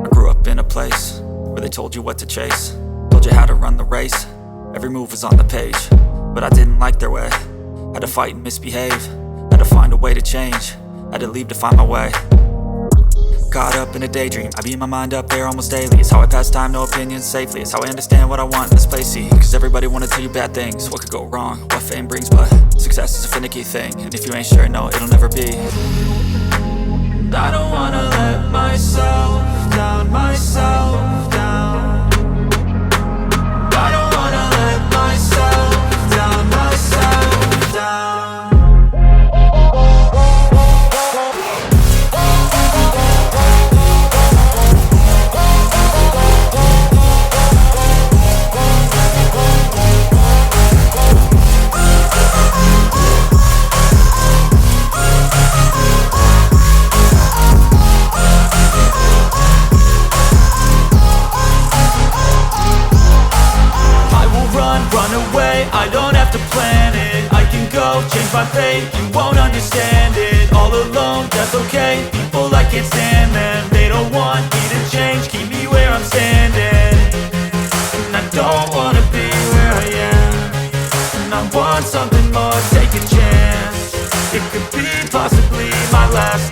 I grew up in a place where they told you what to chase, told you how to run the race. Every move was on the page, but I didn't like their way. Had to fight and misbehave, had to find a way to change, had to leave to find my way. Caught up in a daydream, I beat my mind up there almost daily. It's how I pass time, no opinions safely. It's how I understand what I want in this place, see. Cause everybody wanna tell you bad things, what could go wrong, what fame brings. But success is a finicky thing, and if you ain't sure, no, it'll never be. I don't wanna let myself down, myself down. I don't wanna let myself down, myself down. Run away, I don't have to plan it. I can go, change my fate, you won't understand it. All alone, that's okay, people I can't stand them. They don't want me to change, keep me where I'm standing. And I don't wanna be where I am, and I want something more, take a chance. It could be possibly my last